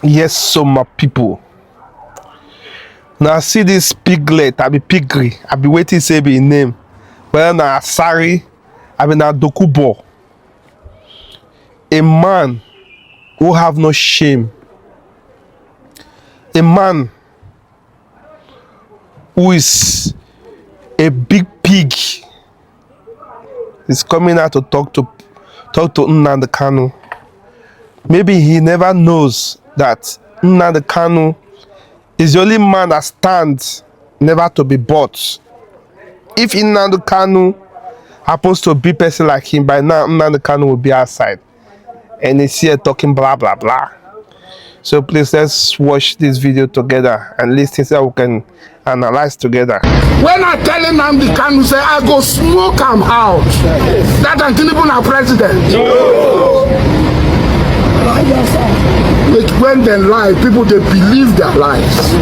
Yes, so my people. Now see this piglet, I be pigry. I be waiting say be name. Well now sorry, I be now Dokubo. A man who have no shame. A man who is a big pig is coming out to talk to Nnamdi Kanu. Maybe he never knows that Nnamdi Kanu is the only man that stands never to be bought. If Nnamdi Kanu happens to be a person like him, by now Nnamdi Kanu will be outside. And he's here talking blah blah blah. So please let's watch this video together and listen so we can analyze together. When I tell Nnamdi Kanu say I go smoke him out, that Tinubu na president. No. When they lie, people they believe their lies.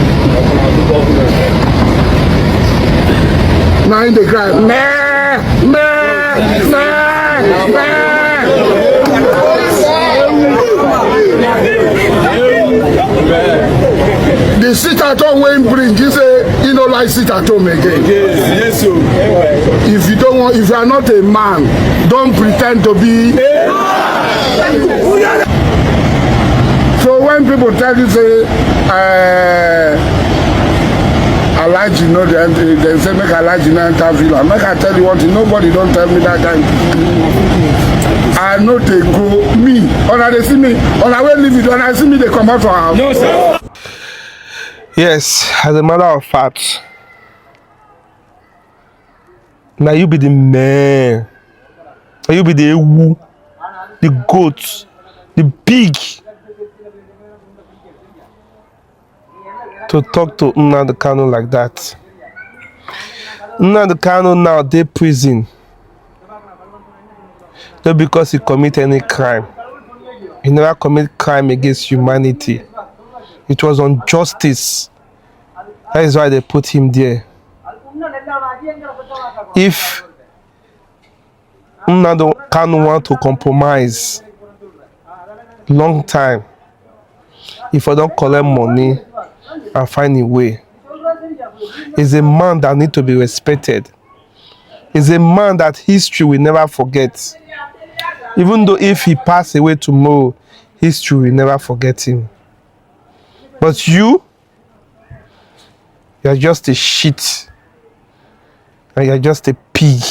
Now in the ground, meh, meh, meh, meh. The sit at home when bring, he say you don't like sit at home again. Yes, sir. If you don't want, if you are not a man, don't pretend to be. So when people tell you say, I like you know, they say make I like you know interview. I make I tell you one thing, nobody don't tell me that time. I know they go me, or they see me, or I will leave it, when I see me they come out from house. No sir. Yes, as a matter of fact, now you be the man, now you be the ewu, the goat, the pig, to talk to Nnamdi Kanu like that. Nnamdi Kanu now they prison, not because he commit any crime. He never commit crime against humanity. It was on justice. That is why they put him there. If Nnamdi Kanu want to compromise, long time, if I don't collect money and find a way, is a man that need to be respected. Is a man that history will never forget. Even though if he pass away tomorrow, history will never forget him. But you are just a shit. And you're just a pig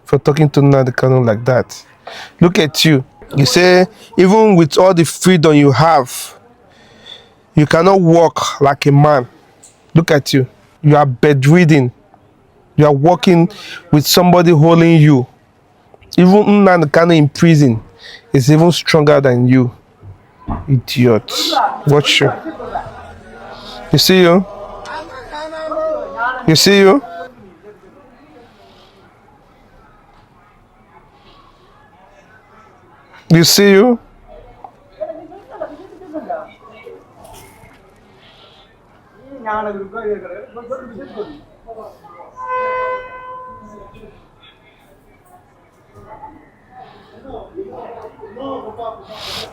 for talking to Nnamdi Kanu like that. Look at you. You say, even with all the freedom you have, you cannot walk like a man. Look at you. You are bedridden. You are walking with somebody holding you. Even Nnamdi Kanu in prison is even stronger than you. Idiot. Watch you. You see you? You see you? You see you?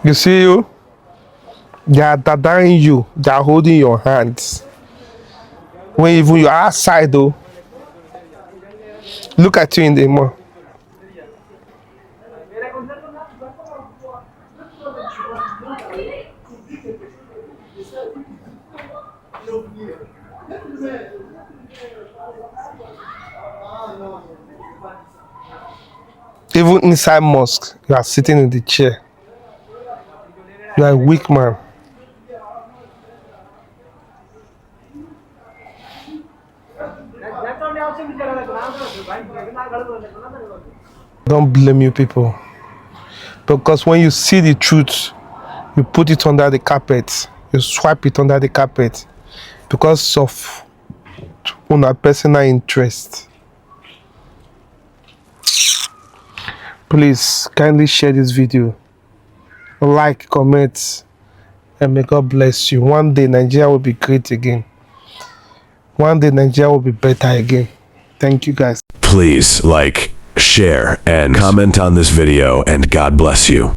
You see you? They are dadaing you. They are holding your hands. When even you are outside though, look at you in the mall. Even inside mosque, you are sitting in the chair. You are a weak man. Don't blame you people. Because when you see the truth, you put it under the carpet. You swipe it under the carpet. Because of your personal interest. Please kindly share this video. Like, comment, and may God bless you. One day Nigeria will be great again. One day Nigeria will be better again. Thank you guys. Please like, share, and comment on this video, and God bless you.